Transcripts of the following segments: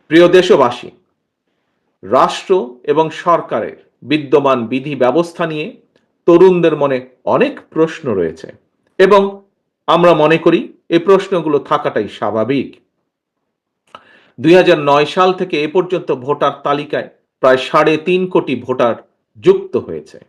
প্রিয় দেশবাসী, রাষ্ট্র এবং সরকারের বিদ্যমান বিধি ব্যবস্থা নিয়ে তরুণদের মনে অনেক প্রশ্ন রয়েছে এবং আমরা মনে করি এই প্রশ্নগুলো থাকাটাই স্বাভাবিক। 2009 সাল থেকে এ পর্যন্ত ভোটার তালিকায় প্রায় 3.5 কোটি ভোটার যুক্ত হয়েছে।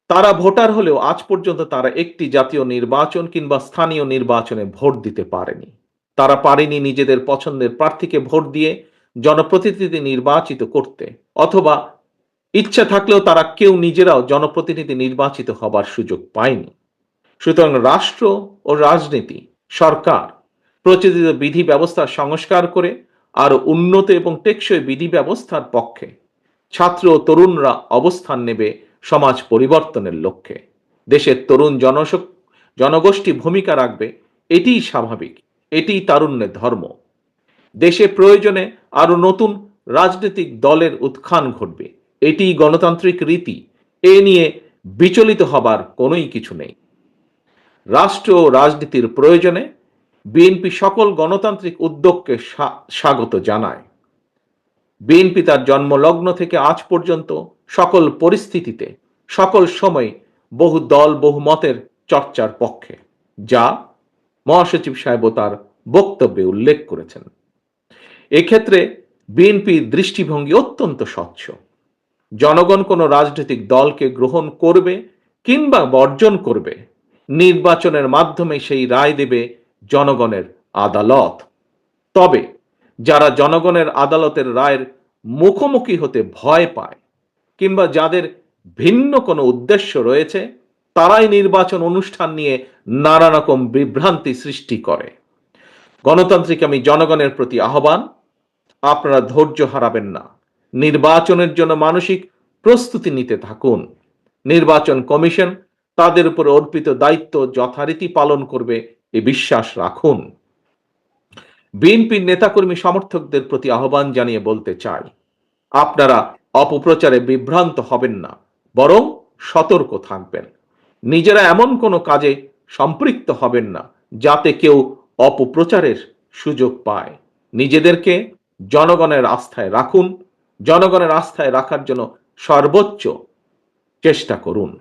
তারা ভোটার হলেও আজ পর্যন্ত তারা একটি জাতীয় নির্বাচন কিংবা স্থানীয় নির্বাচনে ভোট দিতে পারেনি। তারা পারেনি নিজেদের পছন্দের প্রার্থীকে ভোট দিয়ে জনপ্রতিনিধি নির্বাচিত করতে, অথবা ইচ্ছা থাকলেও তারা কেউ নিজেরাও জনপ্রতিনিধি নির্বাচিত হবার সুযোগ পায়নি। সুতরাং রাষ্ট্র ও রাজনীতি, সরকার প্রচলিত বিধি ব্যবস্থার সংস্কার করে আরো উন্নত এবং টেকসই বিধি ব্যবস্থার পক্ষে ছাত্র ও তরুণরা অবস্থান নেবে সমাজ পরিবর্তনের লক্ষ্যে। দেশের তরুণ জনগোষ্ঠী ভূমিকা রাখবে, এটিই স্বাভাবিক, এটিই তারুণ্যের ধর্ম। দেশে প্রয়োজনে আরো নতুন রাজনৈতিক দলের উত্থান ঘটবে, এটিই গণতান্ত্রিক রীতি। এ নিয়ে বিচলিত হবার কোনোই কিছু নেই। রাষ্ট্র ও রাজনীতির প্রয়োজনে বিএনপি সকল গণতান্ত্রিক উদ্যোগকে স্বাগত জানায়। বিএনপি তার জন্মলগ্ন থেকে আজ পর্যন্ত সকল পরিস্থিতিতে, সকল সময় বহু দল বহু মতের চর্চার পক্ষে, যা মহাসচিব সাহেবও তার বক্তব্যে উল্লেখ করেছেন। এক্ষেত্রে বিএনপির দৃষ্টিভঙ্গি অত্যন্ত স্বচ্ছ। জনগণ কোনো রাজনৈতিক দলকে গ্রহণ করবে কিংবা বর্জন করবে, নির্বাচনের মাধ্যমে সেই রায় দেবে জনগণের আদালত। তবে যারা জনগণের আদালতের রায়ের মুখোমুখি হতে ভয় পায় কিংবা যাদের ভিন্ন কোনো উদ্দেশ্য রয়েছে, তারাই নির্বাচন অনুষ্ঠান নিয়ে নানা রকম বিভ্রান্তি সৃষ্টি করে। গণতান্ত্রিক আমি জনগণের প্রতি আহ্বান, আপনারা ধৈর্য হারাবেন না। নির্বাচনের জন্য মানসিক প্রস্তুতি নিতে থাকুন। নির্বাচন কমিশন তাদের উপর অর্পিত দায়িত্ব যথারীতি পালন করবে, এ বিশ্বাস রাখুন। বিএনপির নেতাকর্মী সমর্থকদের প্রতি আহ্বান জানিয়ে বলতে চাই, আপনারা অপপ্রচারে বিভ্রান্ত হবেন না, বরং সতর্ক থাকবেন। নিজেরা এমন কোনো কাজে সম্পৃক্ত হবেন না যাতে কেউ অপপ্রচারের সুযোগ পায়। নিজেদেরকে জনগণের আস্থায় রাখুন, জনগণের আস্থায় রাখার জন্য সর্বোচ্চ চেষ্টা করুন।